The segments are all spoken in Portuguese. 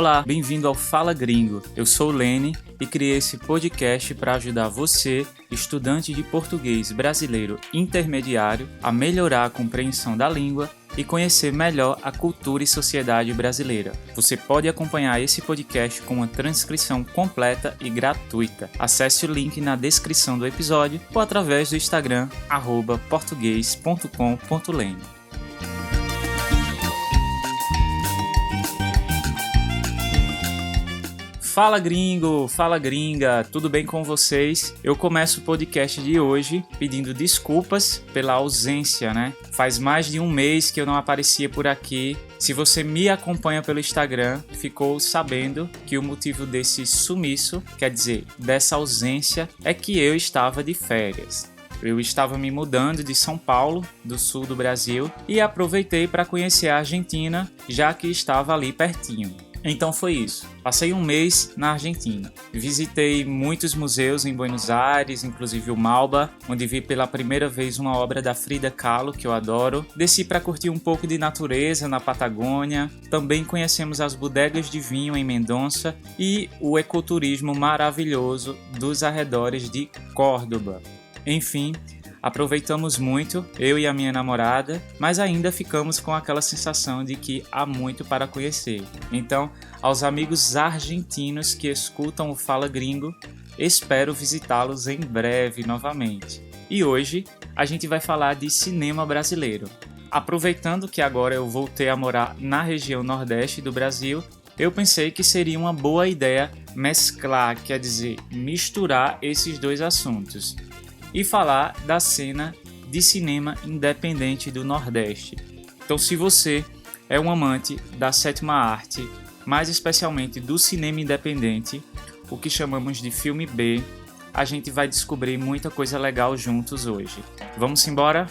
Olá, bem-vindo ao Fala Gringo. Eu sou o Lene e criei esse podcast para ajudar você, estudante de português brasileiro intermediário, a melhorar a compreensão da língua e conhecer melhor a cultura e sociedade brasileira. Você pode acompanhar esse podcast com uma transcrição completa e gratuita. Acesse o link na descrição do episódio ou através do Instagram @portugues.com.lene. Fala gringo, fala gringa, tudo bem com vocês? Eu começo o podcast de hoje pedindo desculpas pela ausência, né? Faz mais de um mês que eu não aparecia por aqui. Se você me acompanha pelo Instagram, ficou sabendo que o motivo desse sumiço, quer dizer, dessa ausência, é que eu estava de férias. Eu estava me mudando de São Paulo, do sul do Brasil, e aproveitei para conhecer a Argentina, já que estava ali pertinho. Então foi isso. Passei um mês na Argentina. Visitei muitos museus em Buenos Aires, inclusive o Malba, onde vi pela primeira vez uma obra da Frida Kahlo, que eu adoro. Desci para curtir um pouco de natureza na Patagônia. Também conhecemos as bodegas de vinho em Mendonça e o ecoturismo maravilhoso dos arredores de Córdoba. Enfim, aproveitamos muito, eu e a minha namorada, mas ainda ficamos com aquela sensação de que há muito para conhecer. Então, aos amigos argentinos que escutam o Fala Gringo, espero visitá-los em breve novamente. E hoje a gente vai falar de cinema brasileiro. Aproveitando que agora eu voltei a morar na região nordeste do Brasil, eu pensei que seria uma boa ideia mesclar, quer dizer, misturar esses dois assuntos e falar da cena de cinema independente do Nordeste. Então, se você é um amante da sétima arte, mais especialmente do cinema independente, o que chamamos de filme B, a gente vai descobrir muita coisa legal juntos hoje. Vamos embora?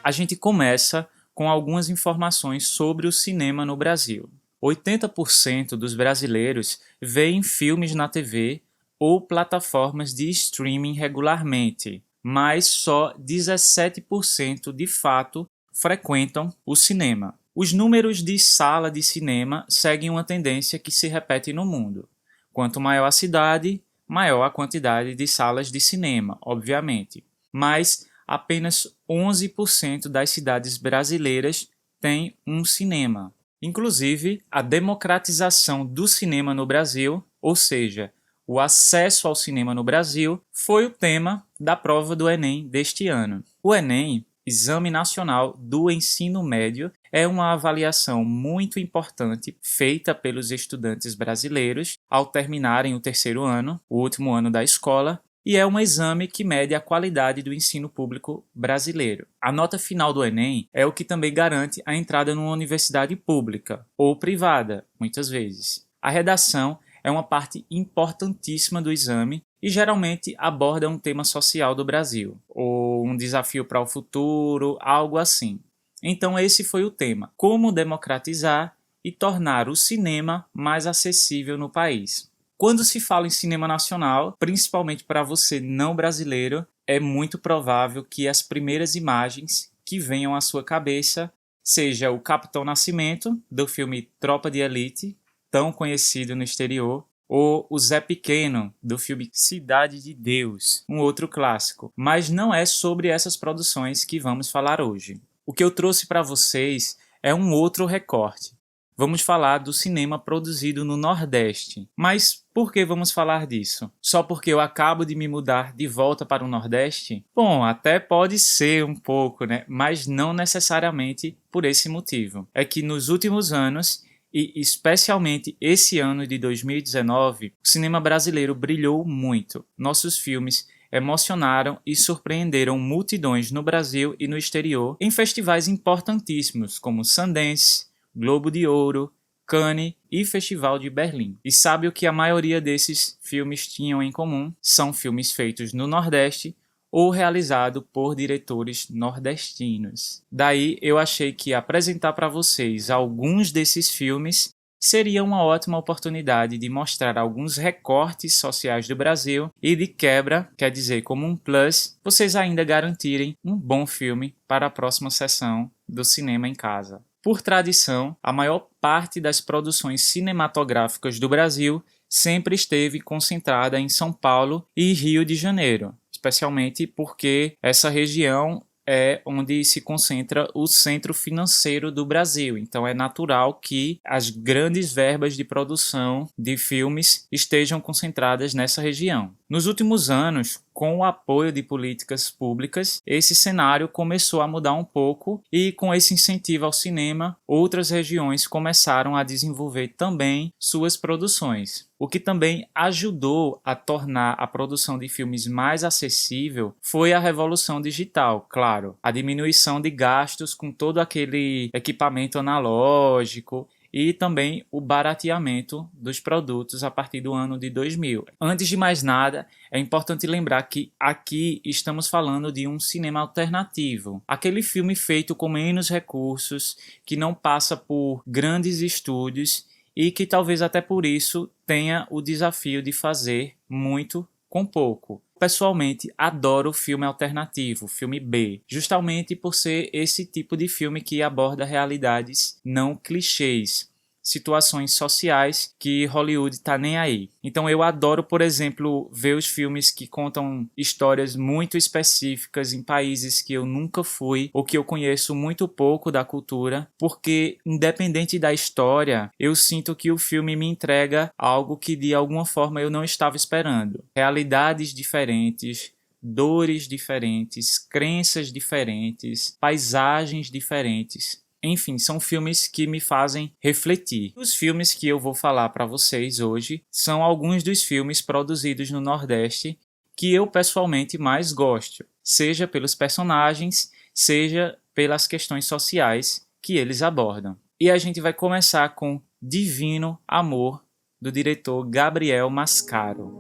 A gente começa com algumas informações sobre o cinema no Brasil. 80% dos brasileiros veem filmes na TV ou plataformas de streaming regularmente, mas só 17% de fato frequentam o cinema. Os números de sala de cinema seguem uma tendência que se repete no mundo. Quanto maior a cidade, maior a quantidade de salas de cinema, obviamente. Mas apenas 11% das cidades brasileiras têm um cinema. Inclusive, a democratização do cinema no Brasil, ou seja, o acesso ao cinema no Brasil, foi o tema da prova do Enem deste ano. O Enem, Exame Nacional do Ensino Médio, é uma avaliação muito importante feita pelos estudantes brasileiros ao terminarem o terceiro ano, o último ano da escola, e é um exame que mede a qualidade do ensino público brasileiro. A nota final do Enem é o que também garante a entrada numa universidade pública ou privada, muitas vezes. A redação é uma parte importantíssima do exame e geralmente aborda um tema social do Brasil, ou um desafio para o futuro, algo assim. Então esse foi o tema: como democratizar e tornar o cinema mais acessível no país. Quando se fala em cinema nacional, principalmente para você não brasileiro, é muito provável que as primeiras imagens que venham à sua cabeça seja o Capitão Nascimento, do filme Tropa de Elite, tão conhecido no exterior, ou o Zé Pequeno, do filme Cidade de Deus, um outro clássico. Mas não é sobre essas produções que vamos falar hoje. O que eu trouxe para vocês é um outro recorte. Vamos falar do cinema produzido no Nordeste. Mas por que vamos falar disso? Só porque eu acabo de me mudar de volta para o Nordeste? Bom, até pode ser um pouco, né? Mas não necessariamente por esse motivo. É que nos últimos anos, e especialmente esse ano de 2019, o cinema brasileiro brilhou muito. Nossos filmes emocionaram e surpreenderam multidões no Brasil e no exterior em festivais importantíssimos como Sundance, Globo de Ouro, Cannes e Festival de Berlim. E sabe o que a maioria desses filmes tinham em comum? São filmes feitos no Nordeste ou realizados por diretores nordestinos. Daí eu achei que apresentar para vocês alguns desses filmes seria uma ótima oportunidade de mostrar alguns recortes sociais do Brasil e de quebra, quer dizer, como um plus, vocês ainda garantirem um bom filme para a próxima sessão do cinema em casa. Por tradição, a maior parte das produções cinematográficas do Brasil sempre esteve concentrada em São Paulo e Rio de Janeiro, especialmente porque essa região é onde se concentra o centro financeiro do Brasil. Então é natural que as grandes verbas de produção de filmes estejam concentradas nessa região. Nos últimos anos, com o apoio de políticas públicas, esse cenário começou a mudar um pouco e com esse incentivo ao cinema, outras regiões começaram a desenvolver também suas produções. O que também ajudou a tornar a produção de filmes mais acessível foi a revolução digital, claro. A diminuição de gastos com todo aquele equipamento analógico e também o barateamento dos produtos a partir do ano de 2000. Antes de mais nada, é importante lembrar que aqui estamos falando de um cinema alternativo. Aquele filme feito com menos recursos, que não passa por grandes estúdios e que talvez até por isso tenha o desafio de fazer muito com pouco. Pessoalmente, adoro filme alternativo, filme B, justamente por ser esse tipo de filme que aborda realidades não clichês, situações sociais que Hollywood tá nem aí. Então eu adoro, por exemplo, ver os filmes que contam histórias muito específicas em países que eu nunca fui ou que eu conheço muito pouco da cultura, porque independente da história, eu sinto que o filme me entrega algo que de alguma forma eu não estava esperando. Realidades diferentes, dores diferentes, crenças diferentes, paisagens diferentes. Enfim, são filmes que me fazem refletir. Os filmes que eu vou falar para vocês hoje são alguns dos filmes produzidos no Nordeste que eu pessoalmente mais gosto, seja pelos personagens, seja pelas questões sociais que eles abordam. E a gente vai começar com Divino Amor, do diretor Gabriel Mascaro.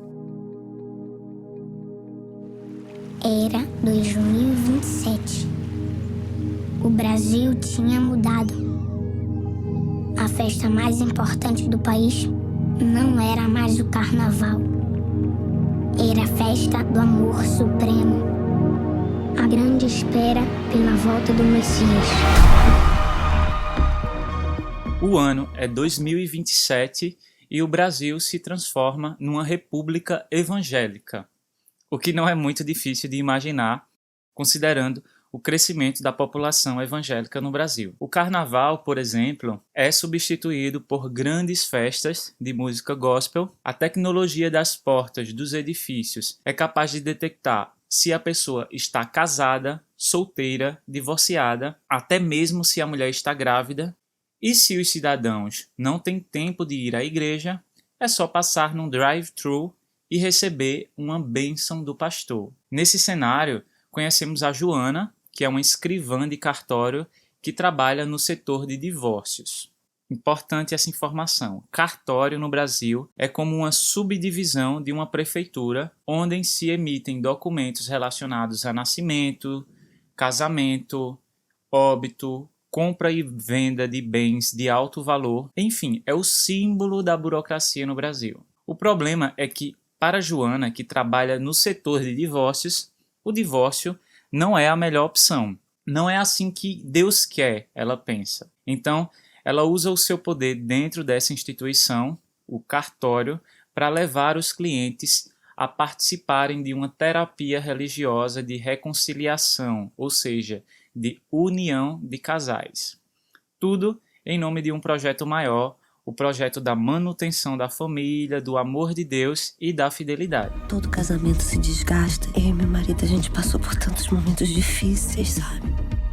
Era 2027. O Brasil tinha mudado. A festa mais importante do país não era mais o carnaval. Era a festa do amor supremo. A grande espera pela volta do Messias. O ano é 2027 e o Brasil se transforma numa república evangélica, o que não é muito difícil de imaginar, considerando o crescimento da população evangélica no Brasil. O carnaval, por exemplo, é substituído por grandes festas de música gospel. A tecnologia das portas dos edifícios é capaz de detectar se a pessoa está casada, solteira, divorciada, até mesmo se a mulher está grávida. E se os cidadãos não têm tempo de ir à igreja, é só passar num drive-thru e receber uma bênção do pastor. Nesse cenário, conhecemos a Joana, que é uma escrivã de cartório que trabalha no setor de divórcios. Importante essa informação. Cartório no Brasil é como uma subdivisão de uma prefeitura onde se emitem documentos relacionados a nascimento, casamento, óbito, compra e venda de bens de alto valor. Enfim, é o símbolo da burocracia no Brasil. O problema é que, para Joana, que trabalha no setor de divórcios, o divórcio não é a melhor opção. Não é assim que Deus quer, ela pensa. Então, ela usa o seu poder dentro dessa instituição, o cartório, para levar os clientes a participarem de uma terapia religiosa de reconciliação, ou seja, de união de casais. Tudo em nome de um projeto maior, o projeto da manutenção da família, do amor de Deus e da fidelidade. Todo casamento se desgasta. Eu e meu marido, a gente passou por tantos momentos difíceis, sabe?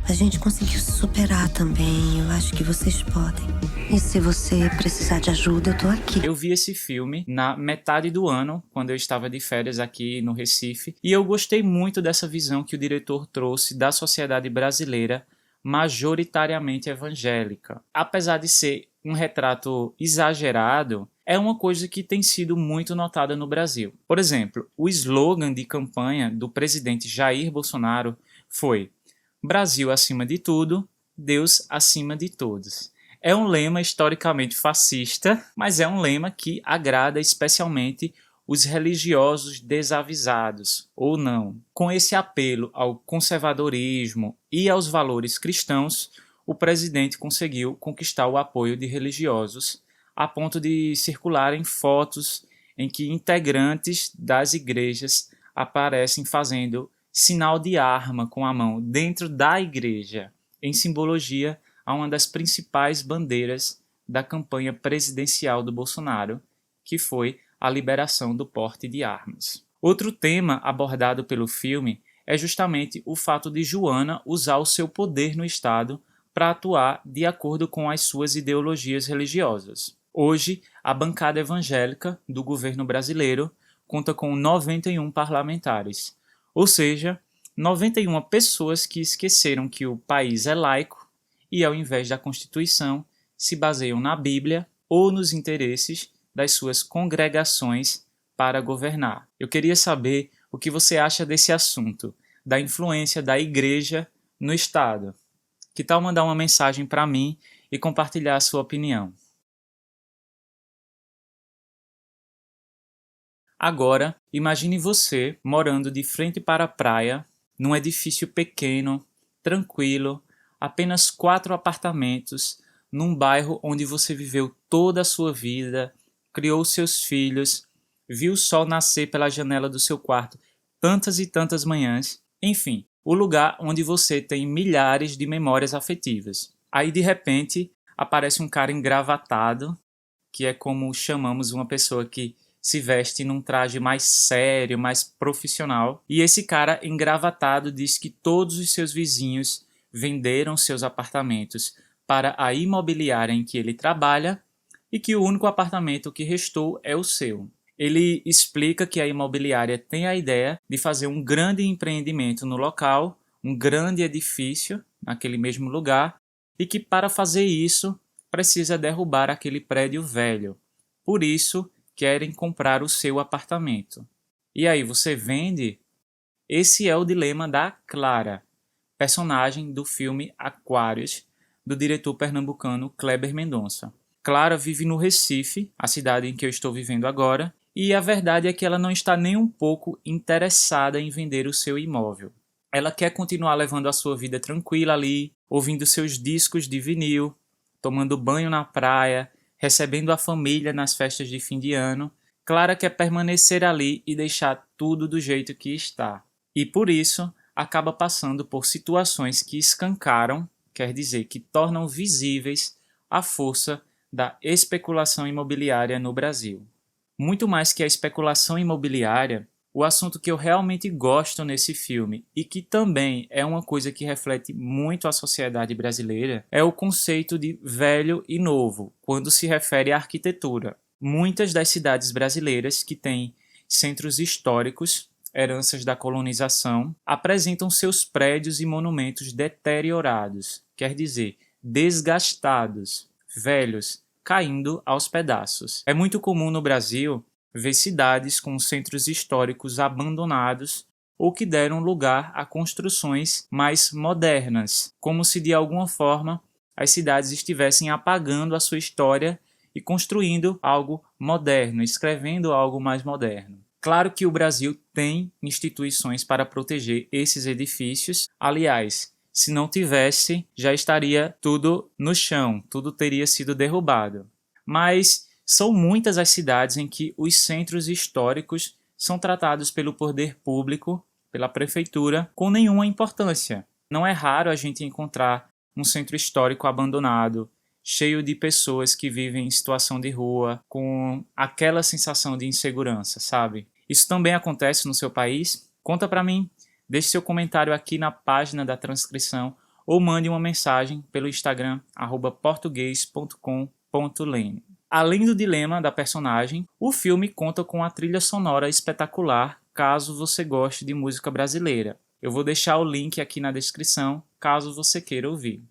A gente conseguiu se superar também. Eu acho que vocês podem. E se você precisar de ajuda, eu tô aqui. Eu vi esse filme na metade do ano, quando eu estava de férias aqui no Recife, e eu gostei muito dessa visão que o diretor trouxe da sociedade brasileira, majoritariamente evangélica. Apesar de ser um retrato exagerado, é uma coisa que tem sido muito notada no Brasil. Por exemplo, o slogan de campanha do presidente Jair Bolsonaro foi: Brasil acima de tudo, Deus acima de todos. É um lema historicamente fascista, mas é um lema que agrada especialmente os religiosos desavisados, ou não. Com esse apelo ao conservadorismo e aos valores cristãos, o presidente conseguiu conquistar o apoio de religiosos, a ponto de circularem fotos em que integrantes das igrejas aparecem fazendo sinal de arma com a mão dentro da igreja, em simbologia a uma das principais bandeiras da campanha presidencial do Bolsonaro, que foi a liberação do porte de armas. Outro tema abordado pelo filme é justamente o fato de Joana usar o seu poder no Estado para atuar de acordo com as suas ideologias religiosas. Hoje, a bancada evangélica do governo brasileiro conta com 91 parlamentares, ou seja, 91 pessoas que esqueceram que o país é laico e, ao invés da Constituição, se baseiam na Bíblia ou nos interesses das suas congregações para governar. Eu queria saber o que você acha desse assunto, da influência da igreja no Estado. Que tal mandar uma mensagem para mim e compartilhar a sua opinião? Agora, imagine você morando de frente para a praia, num edifício pequeno, tranquilo, apenas 4 apartamentos, num bairro onde você viveu toda a sua vida, criou seus filhos, viu o sol nascer pela janela do seu quarto tantas e tantas manhãs, enfim, o lugar onde você tem milhares de memórias afetivas. Aí, de repente, aparece um cara engravatado, que é como chamamos uma pessoa que se veste num traje mais sério, mais profissional, e esse cara engravatado diz que todos os seus vizinhos venderam seus apartamentos para a imobiliária em que ele trabalha e que o único apartamento que restou é o seu. Ele explica que a imobiliária tem a ideia de fazer um grande empreendimento no local, um grande edifício naquele mesmo lugar, e que para fazer isso precisa derrubar aquele prédio velho. Por isso, querem comprar o seu apartamento. E aí, você vende? Esse é o dilema da Clara, personagem do filme Aquários, do diretor pernambucano Kleber Mendonça. Clara vive no Recife, a cidade em que eu estou vivendo agora, e a verdade é que ela não está nem um pouco interessada em vender o seu imóvel. Ela quer continuar levando a sua vida tranquila ali, ouvindo seus discos de vinil, tomando banho na praia, recebendo a família nas festas de fim de ano. Clara quer permanecer ali e deixar tudo do jeito que está. E por isso, acaba passando por situações que escancaram, quer dizer, que tornam visíveis a força da especulação imobiliária no Brasil. Muito mais que a especulação imobiliária, o assunto que eu realmente gosto nesse filme e que também é uma coisa que reflete muito a sociedade brasileira é o conceito de velho e novo, quando se refere à arquitetura. Muitas das cidades brasileiras que têm centros históricos, heranças da colonização, apresentam seus prédios e monumentos deteriorados, quer dizer, desgastados, velhos, caindo aos pedaços. É muito comum no Brasil ver cidades com centros históricos abandonados ou que deram lugar a construções mais modernas, como se de alguma forma as cidades estivessem apagando a sua história e construindo algo moderno, escrevendo algo mais moderno. Claro que o Brasil tem instituições para proteger esses edifícios. Aliás, se não tivesse, já estaria tudo no chão, tudo teria sido derrubado. Mas são muitas as cidades em que os centros históricos são tratados pelo poder público, pela prefeitura, com nenhuma importância. Não é raro a gente encontrar um centro histórico abandonado, cheio de pessoas que vivem em situação de rua, com aquela sensação de insegurança, sabe? Isso também acontece no seu país? Conta pra mim, deixe seu comentário aqui na página da transcrição ou mande uma mensagem pelo Instagram @portugues.com.lene. Além do dilema da personagem, o filme conta com a trilha sonora espetacular, caso você goste de música brasileira. Eu vou deixar o link aqui na descrição, caso você queira ouvir.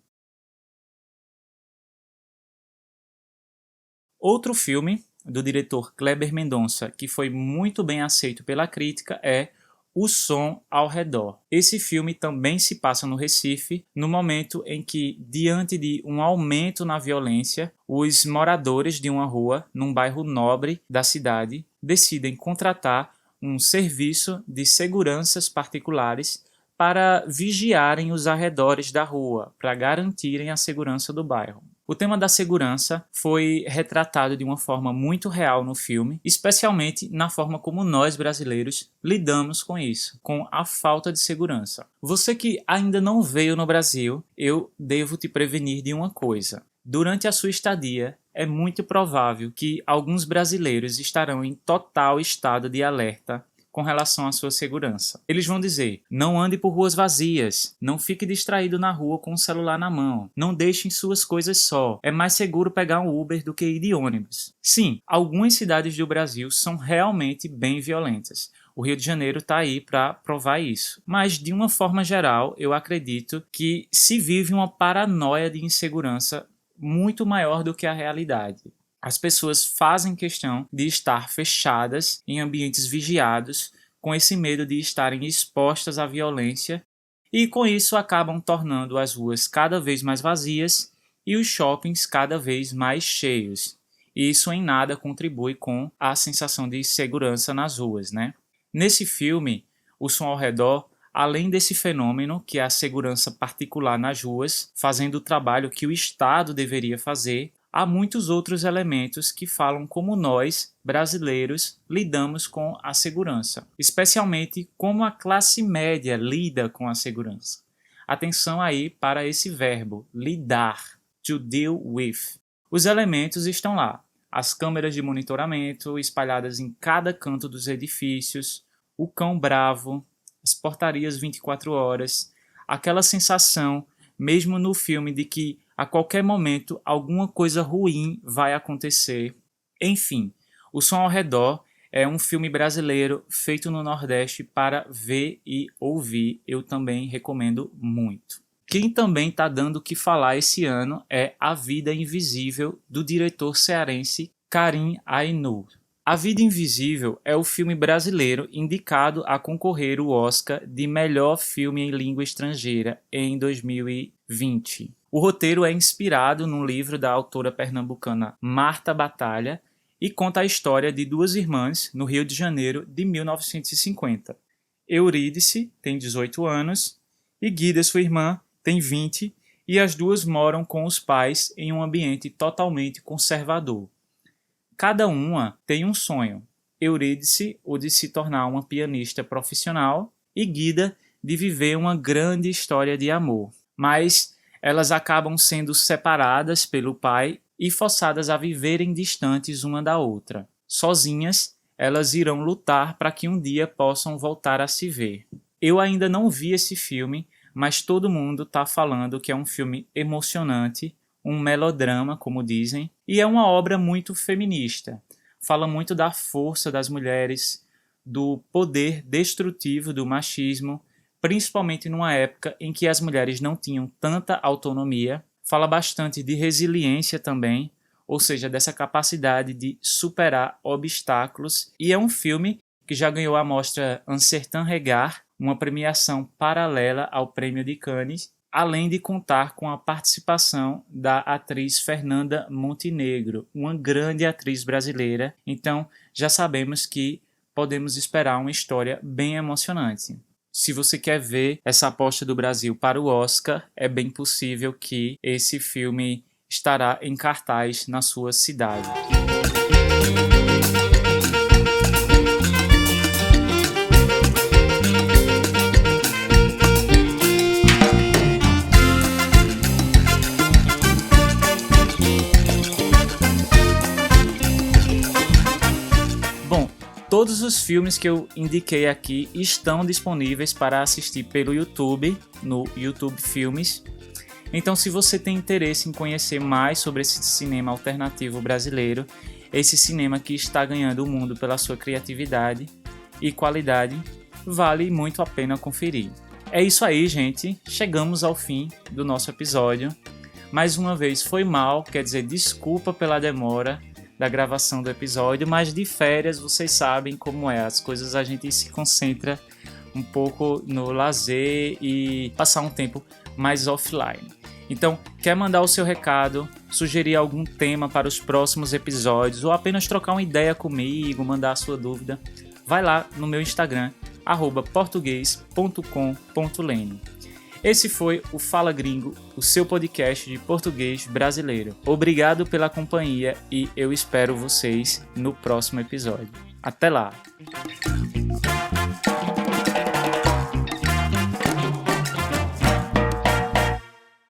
Outro filme do diretor Kleber Mendonça, que foi muito bem aceito pela crítica, é O Som ao Redor. Esse filme também se passa no Recife, no momento em que, diante de um aumento na violência, os moradores de uma rua, num bairro nobre da cidade, decidem contratar um serviço de seguranças particulares para vigiarem os arredores da rua, para garantirem a segurança do bairro. O tema da segurança foi retratado de uma forma muito real no filme, especialmente na forma como nós brasileiros lidamos com isso, com a falta de segurança. Você que ainda não veio no Brasil, eu devo te prevenir de uma coisa. Durante a sua estadia, é muito provável que alguns brasileiros estarão em total estado de alerta com relação à sua segurança. Eles vão dizer: não ande por ruas vazias, não fique distraído na rua com o celular na mão, não deixem suas coisas só, é mais seguro pegar um Uber do que ir de ônibus. Sim, algumas cidades do Brasil são realmente bem violentas. O Rio de Janeiro está aí para provar isso. Mas, de uma forma geral, eu acredito que se vive uma paranoia de insegurança muito maior do que a realidade. As pessoas fazem questão de estar fechadas em ambientes vigiados, com esse medo de estarem expostas à violência, e com isso acabam tornando as ruas cada vez mais vazias e os shoppings cada vez mais cheios. E isso em nada contribui com a sensação de segurança nas ruas, né? Nesse filme, O Som ao Redor, além desse fenômeno, que é a segurança particular nas ruas, fazendo o trabalho que o Estado deveria fazer, há muitos outros elementos que falam como nós, brasileiros, lidamos com a segurança, especialmente como a classe média lida com a segurança. Atenção aí para esse verbo, lidar, to deal with. Os elementos estão lá, as câmeras de monitoramento espalhadas em cada canto dos edifícios, o cão bravo, as portarias 24 horas, aquela sensação, mesmo no filme, de que a qualquer momento alguma coisa ruim vai acontecer. Enfim, O Som ao Redor é um filme brasileiro feito no Nordeste para ver e ouvir. Eu também recomendo muito. Quem também está dando o que falar esse ano é A Vida Invisível, do diretor cearense Karim Ainur. A Vida Invisível é o filme brasileiro indicado a concorrer ao Oscar de melhor filme em língua estrangeira em 2020. O roteiro é inspirado num livro da autora pernambucana Marta Batalha e conta a história de duas irmãs no Rio de Janeiro de 1950. Eurídice tem 18 anos e Guida, sua irmã, tem 20, e as duas moram com os pais em um ambiente totalmente conservador. Cada uma tem um sonho. Eurídice, o de se tornar uma pianista profissional, e Guida, de viver uma grande história de amor. Mas elas acabam sendo separadas pelo pai e forçadas a viverem distantes uma da outra. Sozinhas, elas irão lutar para que um dia possam voltar a se ver. Eu ainda não vi esse filme, mas todo mundo está falando que é um filme emocionante, um melodrama, como dizem, e é uma obra muito feminista. Fala muito da força das mulheres, do poder destrutivo do machismo, principalmente numa época em que as mulheres não tinham tanta autonomia. Fala bastante de resiliência também, ou seja, dessa capacidade de superar obstáculos. E é um filme que já ganhou a mostra Un Certain Regard, uma premiação paralela ao Prêmio de Cannes, além de contar com a participação da atriz Fernanda Montenegro, uma grande atriz brasileira. Então, já sabemos que podemos esperar uma história bem emocionante. Se você quer ver essa aposta do Brasil para o Oscar, é bem possível que esse filme estará em cartaz na sua cidade. Todos os filmes que eu indiquei aqui estão disponíveis para assistir pelo YouTube, no YouTube Filmes. Então, se você tem interesse em conhecer mais sobre esse cinema alternativo brasileiro, esse cinema que está ganhando o mundo pela sua criatividade e qualidade, vale muito a pena conferir. É isso aí, gente. Chegamos ao fim do nosso episódio. Mais uma vez foi mal, quer dizer, desculpa pela demora da gravação do episódio, mas de férias vocês sabem como é, as coisas a gente se concentra um pouco no lazer e passar um tempo mais offline. Então, quer mandar o seu recado, sugerir algum tema para os próximos episódios ou apenas trocar uma ideia comigo, mandar a sua dúvida, vai lá no meu Instagram, @portugues.com.lene. Esse foi o Fala Gringo, o seu podcast de português brasileiro. Obrigado pela companhia e eu espero vocês no próximo episódio. Até lá!